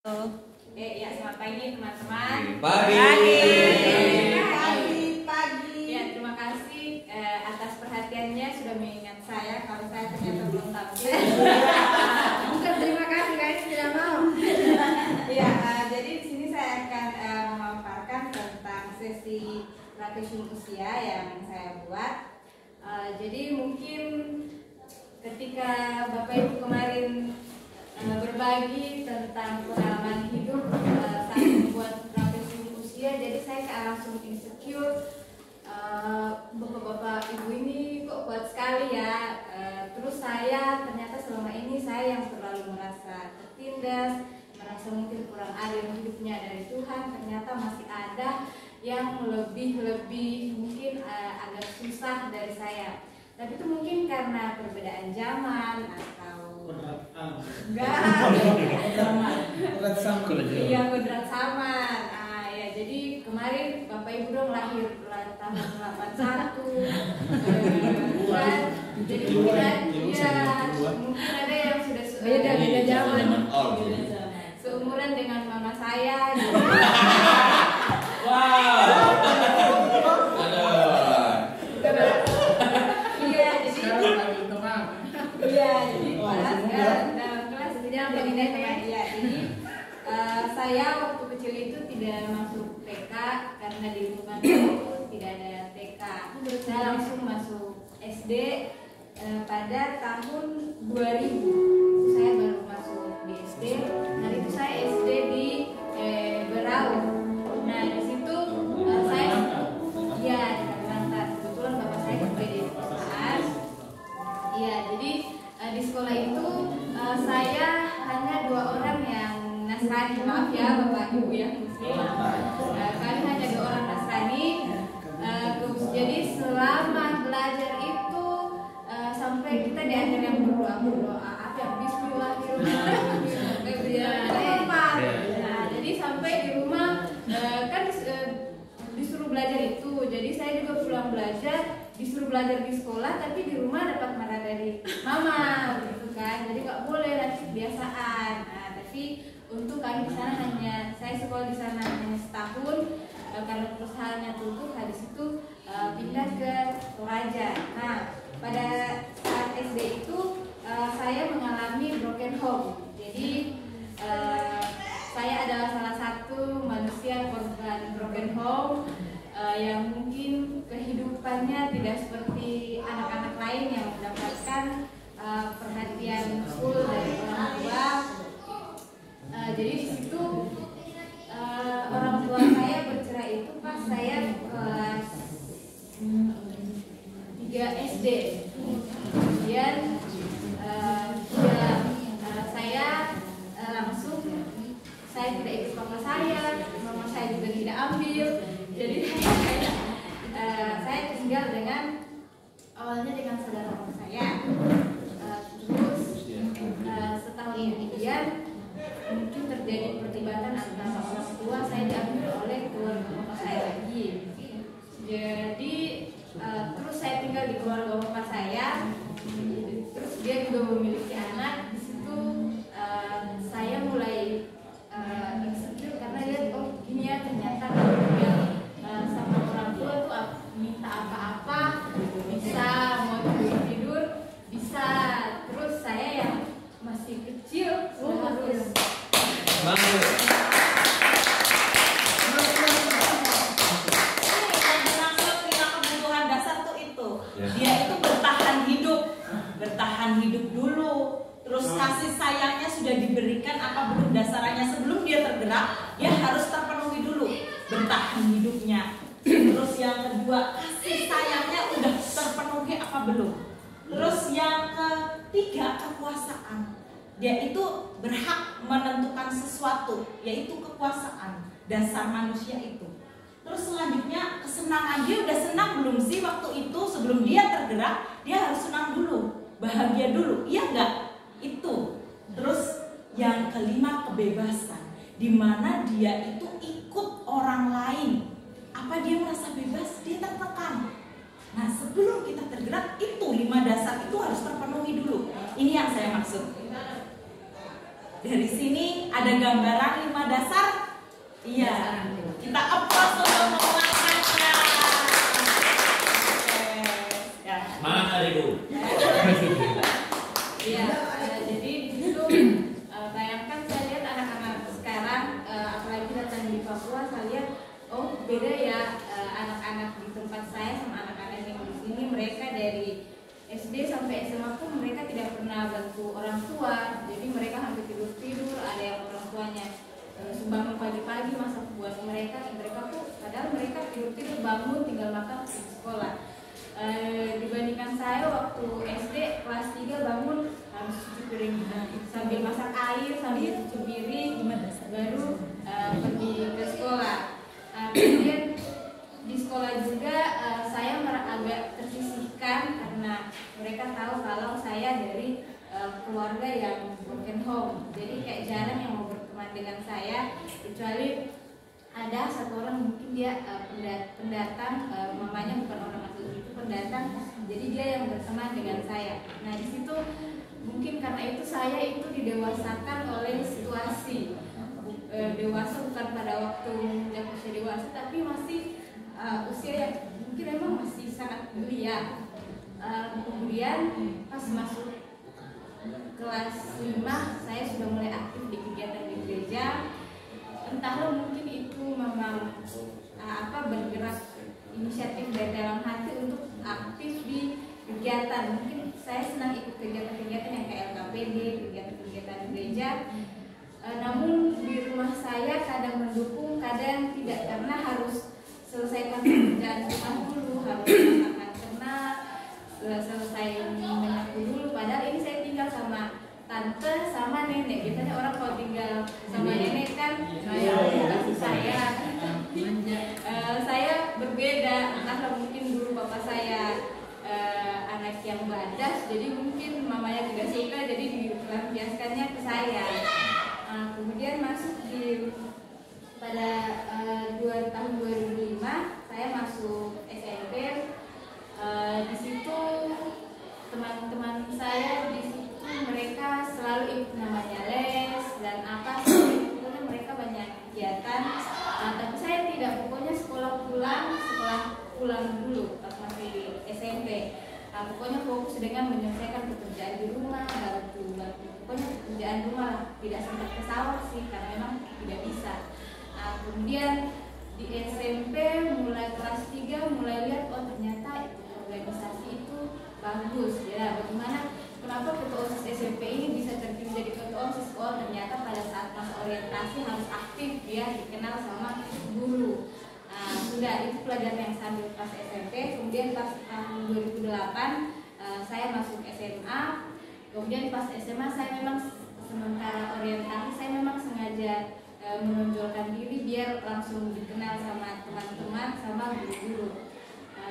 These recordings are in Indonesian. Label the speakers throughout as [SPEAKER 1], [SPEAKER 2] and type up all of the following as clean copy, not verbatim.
[SPEAKER 1] Ya, selamat pagi teman-teman.
[SPEAKER 2] Pagi.
[SPEAKER 1] Ya, terima kasih atas perhatiannya sudah mengingat saya kalau saya ternyata belum tampil.
[SPEAKER 3] Bukan terima kasih, guys, tidak mau.
[SPEAKER 1] Ya, jadi di sini saya akan memaparkan tentang sesi latih usia yang saya buat. Jadi mungkin ketika Bapak Ibu kemarin berbagi tentang pengalaman hidup saat membuat latih usia, jadi saya langsung insecure. Bapak-bapak ibu ini kok kuat sekali ya. Terus saya ternyata selama ini saya yang terlalu merasa tertindas, merasa mungkin kurang adil hidupnya dari Tuhan. Ternyata masih ada yang lebih mungkin agak susah dari saya. Tapi itu mungkin karena perbedaan zaman atau
[SPEAKER 2] Berat
[SPEAKER 1] samar. Ya, jadi kemarin Bapak Ibu dong lahir tahun 81. Jadi mungkin ada yang sudah
[SPEAKER 3] Beda zaman.
[SPEAKER 1] Seumuran dengan mama saya. Saya waktu kecil itu tidak masuk TK karena di lingkungan itu tidak ada TK. Saya langsung masuk SD pada tahun 2000. Saya baru masuk di SD. Hari itu saya SD di Berau. Nah, di situ saya di Kalimantan. Kebetulan bapak saya kerja di perusahaan. Iya, jadi di sekolah itu saya hanya 2 orang yang Nasrani, maaf ya Bapak Ibu yang Muslim. Kami hanya 2 orang Nasrani. Jadi selama belajar itu sampai kita diajar yang berdoa yang Bismillahirrahmanirrahim. Nah, jadi sampai di rumah kan disuruh belajar itu. Jadi saya juga pulang belajar, disuruh belajar di sekolah, tapi di rumah dapat marah dari mama, gitu kan. Jadi nggak boleh, nanti kebiasaan. Nah, tapi untuk kami di sana saya sekolah di sana hanya setahun karena perusahaannya tutup. Habis itu pindah ke Toraja. Nah, pada saat SD itu saya mengalami broken home. Jadi saya adalah salah satu manusia korban broken home yang mungkin kehidupannya tidak seperti anak-anak lain yang mendapatkan perhatian full dari orang tua. Jadi di situ orang tua saya bercerai itu pas saya kelas 3 SD. Kemudian saya langsung saya tidak ikut papa saya, mama saya juga tidak ambil. Jadi saya tinggal awalnya dengan saudara mama saya. Terus setahun kemudian mungkin terjadi perdebatan antara orang tua, saya diambil oleh keluarga bapak saya lagi. Jadi terus saya tinggal di keluarga bapak saya. Terus dia juga memiliki anak. Di situ saya mulai insecure karena lihat gini ya, ternyata dia sama orang tua tuh minta apa-apa bisa, mau tidur bisa. Terus saya yang masih kecil harus
[SPEAKER 4] kebutuhan dasar tuh itu. Dia itu bertahan hidup dulu. Terus kasih sayangnya sudah diberikan apa belum dasarnya, sebelum dia tergerak, dia harus terpenuhi dulu bertahan hidupnya. Terus yang kedua, kasih sayangnya udah terpenuhi apa belum. Terus yang ketiga, kekuasaan. Dia itu berhak menentukan sesuatu, yaitu kekuasaan, dasar manusia itu. Terus selanjutnya kesenangan, dia udah senang belum sih waktu itu, sebelum dia tergerak, dia harus senang dulu, bahagia dulu, iya enggak? Itu. Terus yang kelima, kebebasan, dimana dia itu ikut orang lain. Apa dia merasa bebas? Dia tertekan. Nah, sebelum kita tergerak, itu 5 dasar itu harus terpenuhi dulu. Ini yang saya maksud. Dari sini ada gambaran 5 dasar. Iya. Kita applause untuk menguatkannya. Ya.
[SPEAKER 5] Semangat Ibu.
[SPEAKER 1] Iya, jadi di situ bayangkan saya lihat anak-anak sekarang, apalagi datang di Papua, saya lihat oh beda ya anak-anak di tempat saya sama anak-anak yang di sini. Mereka dari SD sampai SMA pun mereka tidak pernah bantu orang tua, jadi mereka hampir tidur, ada yang orang tuanya sumbang pagi-pagi masak buat mereka tuh padahal mereka tidur bangun tinggal makan di sekolah. Dibandingkan saya waktu SD kelas 3 bangun harus cuci piring sambil masak air sambil cuci piring baru pergi ke sekolah. Kemudian di sekolah juga saya agak tersisihkan karena mereka tahu kalau saya dari keluarga yang broken home, jadi kayak jarang yang mau berteman dengan saya kecuali ada satu orang mungkin dia pendatang, mamanya bukan orang asli itu pendatang, jadi dia yang berteman dengan saya. Nah di situ mungkin karena itu saya itu didewasakan oleh situasi. Dewasa bukan pada waktu menginjak usia dewasa, tapi masih usia yang mungkin memang masih sangat belia. Kemudian pas masuk kelas 5 saya sudah mulai aktif di kegiatan di gereja. Entahlah mungkin itu memang bergerak inisiatif dari dalam hati untuk aktif di kegiatan. Mungkin saya senang ikut kegiatan-kegiatan yang kayak LKPD, kegiatan-kegiatan gereja. Namun di rumah saya kadang mendukung, kadang tidak, karena harus selesaikan pekerjaan rumah dulu, harus makan ternak, selesai menyapu dulu. Padahal ini saya tinggal sama tante sama nenek. Biasanya orang kalau tinggal sama nenek kan kasih saya. Saya berbeda, entahlah mungkin dulu bapak saya anak yang badas, jadi mungkin mamanya tidak suka, jadi dilampiaskannya ke saya. Kemudian masuk pada tahun 2005 saya masuk SMP. Di situ teman-teman saya di situ mereka selalu ikut namanya les dan pokoknya mereka banyak kegiatan. Tapi saya tidak, pokoknya sekolah pulang dulu pas masih SMP. Pokoknya fokus dengan menyelesaikan pekerjaan di rumah, bantu pokoknya pekerjaan rumah, tidak sempat ke sawah sih karena memang tidak bisa. Kemudian di SMP mulai kelas 3 mulai lihat oh ternyata organisasi itu bagus ya. Bagaimana kenapa ketua OSIS SMP ini bisa terpilih jadi ketua OSIS? Oh ternyata pada saat masa orientasi harus aktif ya, dikenal sama guru. Sudah itu pelajaran yang sambil pas SMP. Kemudian pas tahun 2008 saya masuk SMA. Kemudian pas SMA saya memang sementara orientasi saya memang sengaja menonjolkan diri biar langsung dikenal sama teman-teman sama guru-guru.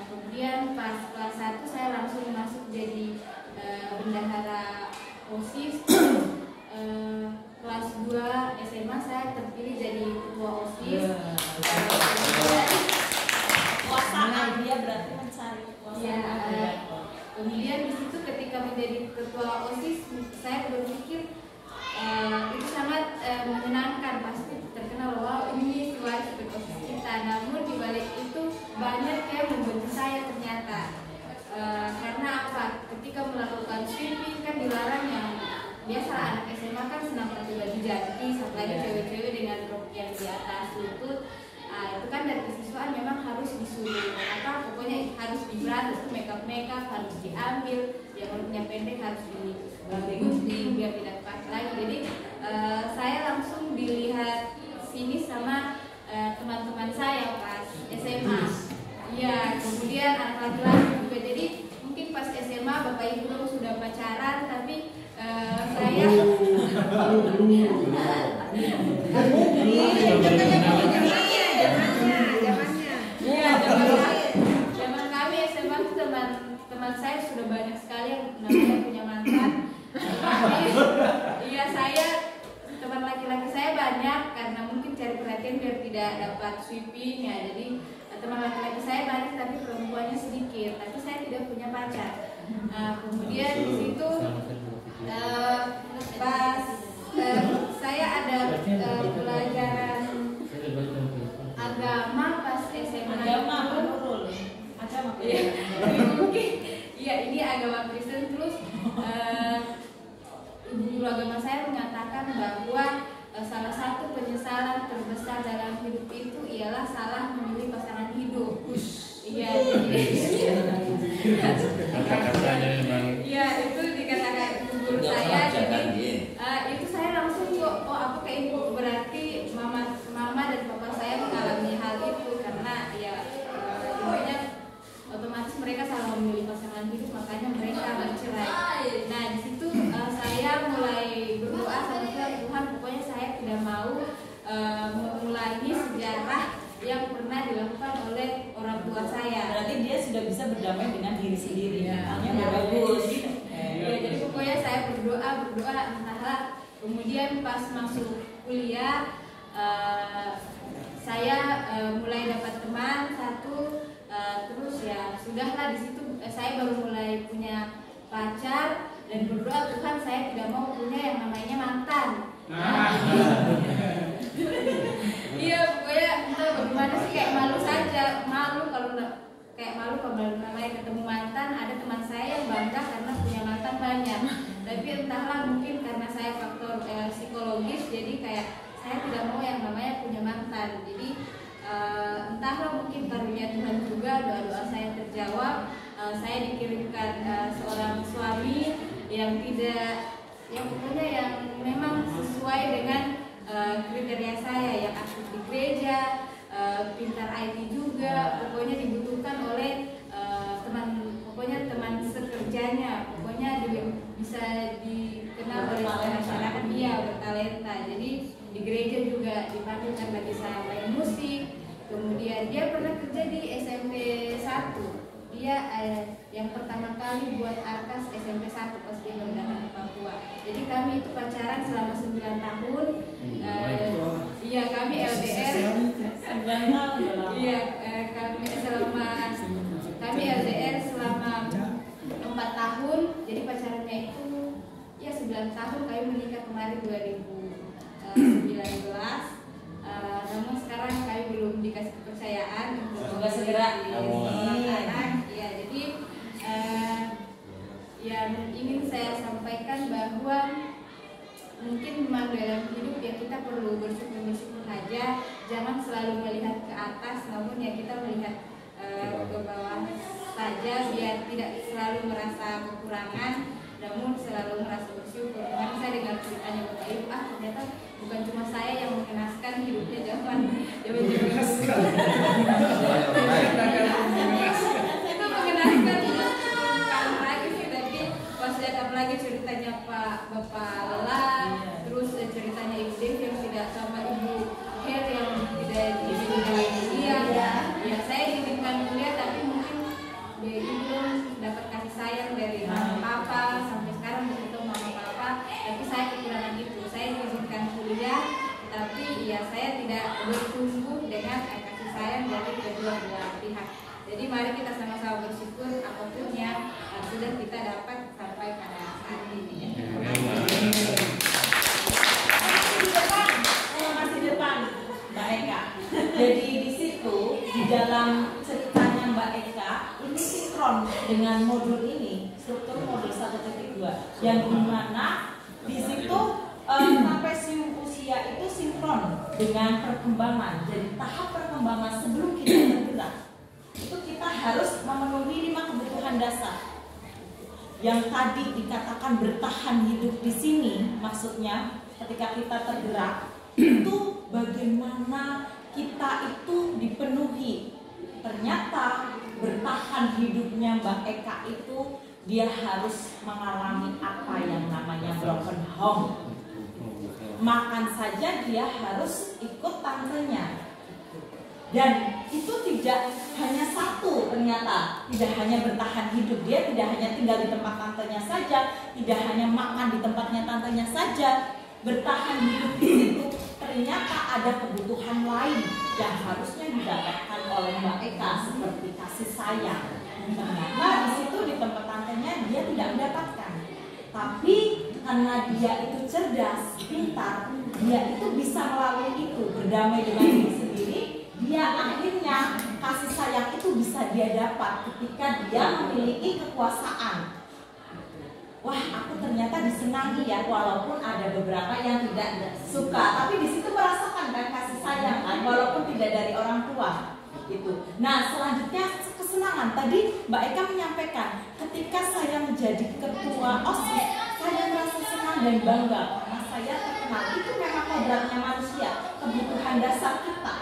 [SPEAKER 1] Kemudian pas kelas 1 saya langsung masuk jadi bendahara OSIS. Kelas 2 SMA saya terpilih jadi ketua OSIS.
[SPEAKER 4] Kekuasaan dia berarti mencari kekuasaan.
[SPEAKER 1] Ya, kemudian di situ ketika menjadi ketua OSIS saya berpikir itu sangat menyenangkan, pasti terkenal wow ini situasi OSIS kita. Namun di balik itu banyak yang membenci saya ternyata. Karena apa? Ketika melakukan sweeping kan dilarang, yang biasa anak SMA kan senang pakai baju jati, apalagi cewek-cewek dengan rok yang di atas lutut. Itu kan dari kesiswaan memang harus disuruh pokoknya harus diberat, itu makeup harus diambil, yang roknya pendek harus digunting biar tidak pakai lagi. Jadi saya langsung dilihat sini sama teman-teman saya pas SMA. Ya, kemudian anak laki-laki juga. Jadi mungkin pas SMA bapak ibu sudah pacaran, tapi saya zaman kami SMA itu teman saya sudah banyak sekali yang namanya punya mantan. Iya, saya teman laki-laki saya banyak karena mungkin cari perhatian biar tidak dapat sweeping ya. Jadi teman laki-laki saya banyak tapi perempuannya sedikit. Tapi saya tidak punya pacar. Kemudian di situ pas saya ada pelajaran agama pas SMA.
[SPEAKER 4] Agama menurut agama.
[SPEAKER 1] Iya, mungkin. Iya, ini agama Kristen. Terus guru agama saya mengatakan bahwa salah satu penyesalan terbesar dalam hidup itu ialah salah memilih pasangan hidup. Iya,
[SPEAKER 5] kata-katanya memang.
[SPEAKER 1] iya itu dikatakan guru saya. Jadi itu saya langsung kok, oh aku kayak ibu, berarti mama dan papa saya mengalami hal itu karena ya intinya otomatis mereka salah memilih pasangan hidup, makanya mereka bercerai. Nah di situ saya mulai berdoa sama Tuhan, pokoknya saya tidak mau mengulangi sejarah yang pernah dilakukan oleh orang tua saya.
[SPEAKER 4] Berarti dia sudah bisa berdamai dengan diri sendiri. Makanya
[SPEAKER 1] Ya,
[SPEAKER 4] bagus.
[SPEAKER 1] Ya, jadi pokoknya saya berdoa entahlah. Kemudian pas masuk kuliah saya mulai dapat teman satu, terus ya sudahlah di situ saya baru mulai punya pacar dan berdoa Tuhan saya tidak mau punya yang namanya mantan. Iya pokoknya entah bagaimana sih, kayak malu saja, malu kalau namanya ketemu mantan. Ada teman saya yang bangga karena punya mantan banyak, tapi entahlah mungkin karena saya faktor psikologis, jadi kayak saya tidak mau yang namanya punya mantan. Jadi entahlah mungkin karunia Tuhan juga, doa-doa saya terjawab. Saya dikirimkan seorang suami yang pokoknya yang memang sesuai dengan kriteria saya, yang aktif di gereja, pintar IT juga, pokoknya dibutuhkan oleh teman sekerjanya, pokoknya bisa dikenal oleh masyarakat, dia bertalenta. Jadi di gereja juga dipanggil karena bisa main musik. Kemudian dia pernah kerja di SMP 1. Dia yang pertama kali buat arkas SMP 1 pas dia datang ke Papua. Jadi kami itu pacaran selama 9 tahun. Iya, kami LDR. Iya, kami LDR selama 4 tahun. Jadi pacarannya itu ya 9 tahun. Kami menikah kemarin 2019. Namun sekarang kami belum dikasih kepercayaan untuk
[SPEAKER 4] semoga segera
[SPEAKER 1] anak. Ya, jadi yang ingin saya sampaikan bahwa mungkin memang dalam hidup ya kita perlu bersyukur aja, jangan selalu melihat ke atas, namun ya kita melihat ke bawah saja, biar tidak selalu merasa kekurangan, namun selalu merasa bersyukur. Karena saya dengar ceritanya Bapak Ibu, ternyata bukan cuma saya yang mengenaskan hidupnya zaman itu mengenaskan. Bukan lagi sih, tapi pas lihat apalagi ceritanya Bapak Lela, terus ceritanya Ibu Devi yang tidak sama Ibu Her yang tidak diizinkan kuliah. Ya saya diizinkan kuliah, tapi mungkin Ibu belum dapat kasih sayang dari mama papa, sampai sekarang begitu mama papa, tapi saya kekurangan itu. Saya diizinkan kuliah, tapi ya saya tidak bertumbuh dengan kasih sayang dari kedua belah pihak. Jadi mari kita sama-sama bersyukur apapun yang sudah kita dapat sampai pada saat ini.
[SPEAKER 4] Masih depan Mbak Eka. Jadi di situ di dalam ceritanya Mbak Eka ini sinkron dengan modul ini, struktur modul 1.2 yang dimana di situ trapesium usia itu sinkron dengan perkembangan. Jadi tahap perkembangan sebelum kita bergerak itu kita harus memenuhi 5 kebutuhan dasar. Yang tadi dikatakan bertahan hidup di sini, maksudnya ketika kita tergerak itu bagaimana kita itu dipenuhi. Ternyata bertahan hidupnya Mbak Eka itu dia harus mengalami apa yang namanya broken home. Makan saja dia harus ikut tantenya. Dan itu tidak hanya satu, ternyata tidak hanya bertahan hidup, dia tidak hanya tinggal di tempat tantenya saja, tidak hanya makan di tempatnya tantenya saja. Bertahan hidup di situ ternyata ada kebutuhan lain yang harusnya didapatkan oleh Mbak Eka, seperti kasih sayang. Ternyata di situ di tempat tantenya dia tidak mendapatkan, tapi karena dia itu cerdas, pintar, dia itu bisa melalui itu berdamai dengan diri sendiri. Dia akhirnya kasih sayang itu bisa dia dapat ketika dia memiliki kekuasaan. Wah, aku ternyata disenangi ya, walaupun ada beberapa yang tidak suka, tapi di situ merasakan kan kasih sayang kan, walaupun tidak dari orang tua gitu. Nah, selanjutnya kesenangan. Tadi Mbak Eka menyampaikan, ketika saya menjadi ketua OSIS, saya merasa senang dan bangga karena saya terkenal. Itu memang kodratnya manusia, kebutuhan dasar kita.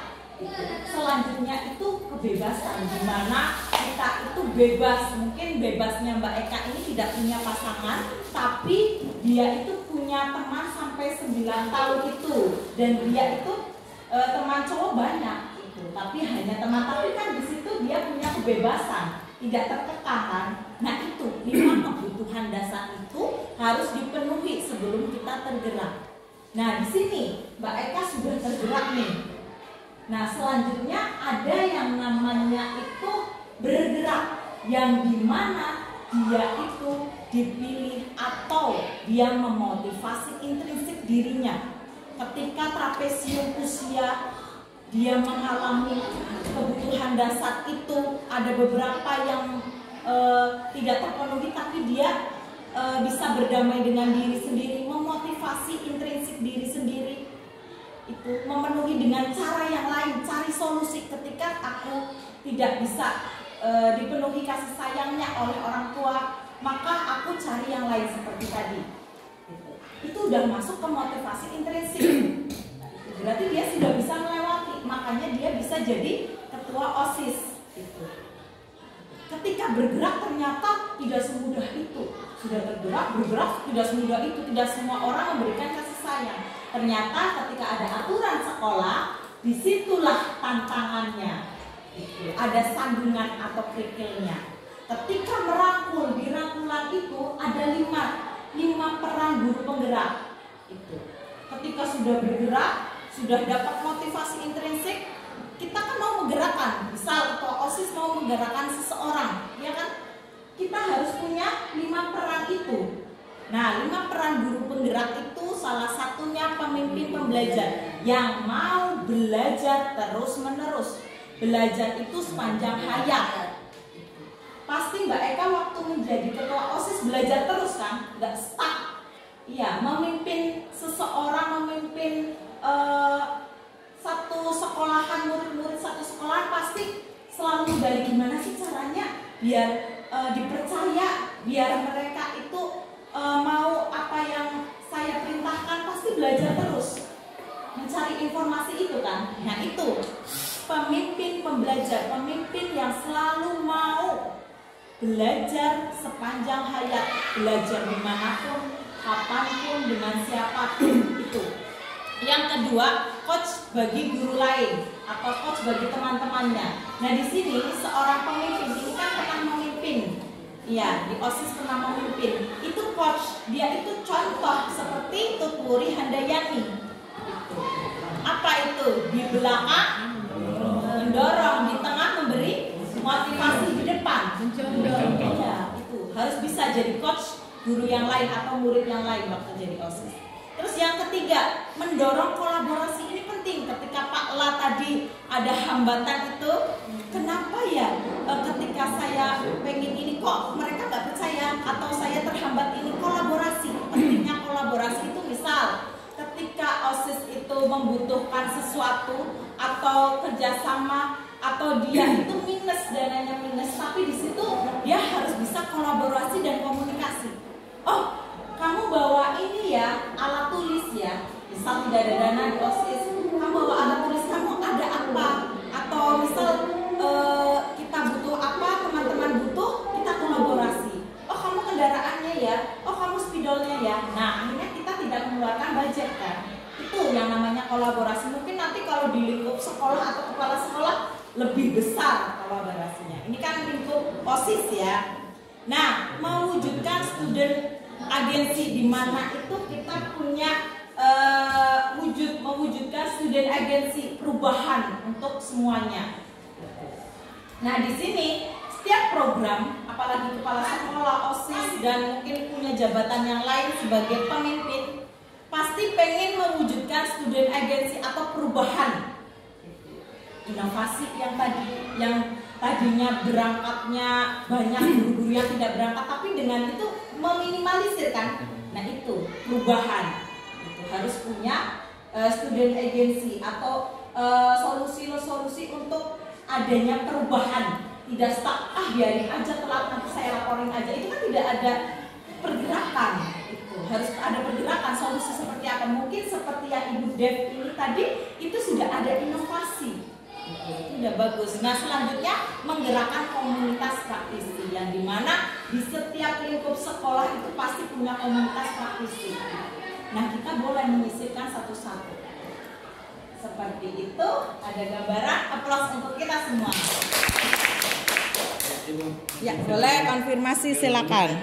[SPEAKER 4] Selanjutnya itu kebebasan, di mana kita itu bebas. Mungkin bebasnya Mbak Eka ini tidak punya pasangan, tapi dia itu punya teman sampai 9 tahun itu, dan dia itu teman cowok banyak itu, tapi hanya teman. Tapi kan di situ dia punya kebebasan, tidak terkekang kan. Nah itu 5 kebutuhan dasar itu harus dipenuhi sebelum kita tergerak. Nah di sini Mbak Eka sudah tergerak nih. Nah selanjutnya ada yang namanya itu bergerak, yang dimana dia itu dipilih atau dia memotivasi intrinsik dirinya. Ketika trapesium usia dia mengalami kebutuhan dasar itu, ada beberapa yang tidak terpenuhi, tapi dia bisa berdamai dengan diri sendiri, memotivasi intrinsik diri sendiri. Itu memenuhi dengan cara yang lain, cari solusi ketika aku tidak bisa dipenuhi kasih sayangnya oleh orang tua, maka aku cari yang lain seperti tadi. Itu udah masuk ke motivasi intrinsik. Berarti dia sudah bisa melewati, makanya dia bisa jadi ketua OSIS. Ketika bergerak ternyata tidak semudah itu. Sudah bergerak tidak semudah itu. Tidak semua orang memberikan kasih sayang. Ternyata ketika ada aturan sekolah, disitulah tantangannya. Ada sandungan atau kerikilnya. Ketika merangkul, di rangkulan itu ada 5 peran guru penggerak. Ketika sudah bergerak, sudah dapat motivasi intrinsik, kita kan mau menggerakkan. Misal ketua OSIS mau menggerakkan seseorang, ya kan? Kita harus punya 5 peran itu. Nah, 5 peran guru penggerak itu salah satunya pemimpin pembelajar yang mau belajar terus-menerus. Belajar itu sepanjang hayat. Pasti Mbak Eka waktu menjadi ketua OSIS belajar terus kan? Nggak stuck. Iya, memimpin seseorang, memimpin satu sekolahan, murid-murid satu sekolahan pasti selalu dari gimana sih caranya biar dipercaya, biar mereka itu mau apa yang saya perintahkan, pasti belajar terus mencari informasi itu kan. Nah itu pemimpin pembelajar, pemimpin yang selalu mau belajar sepanjang hayat, belajar dimanapun, kapanpun, dengan siapapun itu. Yang kedua, coach bagi guru lain atau coach bagi teman-temannya. Nah di sini seorang pemimpin ini kan pernah memimpin, iya di OSIS pernah memimpin. Itu coach, dia itu contoh seperti Tutwuri Handayani. Apa itu? Di belakang mendorong, di tengah memberi motivasi, di depan mencontoh. Ya, itu harus bisa jadi coach guru yang lain atau murid yang lain waktu jadi OSIS. Terus yang ketiga, mendorong kolaborasi. Ini penting. Ketika Pak La tadi ada hambatan itu, kenapa ya ketika saya pengen ini kok mereka nggak percaya atau saya terhambat ini? Kolaborasi. Pentingnya kolaborasi itu misal ketika OSIS itu membutuhkan sesuatu atau kerjasama atau dia itu minus, dananya minus, tapi di situ dia harus bisa kolaborasi dan komunikasi. Oh, kamu bawa ini ya, alat tulis ya. Misal tidak ada dana di OSIS, kamu bawa alat tulis, kamu ada apa? Atau misal kita butuh apa, teman-teman butuh, kita kolaborasi. Oh, kamu kendaraannya ya, oh kamu spidolnya ya. Nah, akhirnya kita tidak mengeluarkan budget kan. Itu yang namanya kolaborasi. Mungkin nanti kalau di lingkup sekolah atau kepala sekolah lebih besar kolaborasinya. Ini kan lingkup OSIS ya. Nah, mewujudkan student agensi, di mana itu kita punya mewujudkan student agensi perubahan untuk semuanya. Nah di sini setiap program, apalagi kepala sekolah, OSIS, dan mungkin punya jabatan yang lain sebagai pemimpin, pasti pengen mewujudkan student agency atau perubahan. Inovasi yang tadinya berangkatnya banyak guru-guru yang tidak berangkat, tapi dengan itu meminimalisir kan. Nah itu perubahan. Itu harus punya student agency atau solusi untuk adanya perubahan. Tidak stuck, biarin aja telat nanti saya laporin aja. Itu kan tidak ada pergerakan. Itu harus ada pergerakan. Solusi seperti apa? Mungkin seperti yang Ibu Dev ini tadi, itu sudah ada inovasi. Itu udah bagus. Nah selanjutnya menggerakkan komunitas praktisi, yang dimana di setiap lingkup sekolah itu pasti punya komunitas praktisi. Nah kita boleh menyisipkan satu-satu. Seperti itu, ada gambaran. Aplaus untuk kita semua. Ya boleh konfirmasi silakan.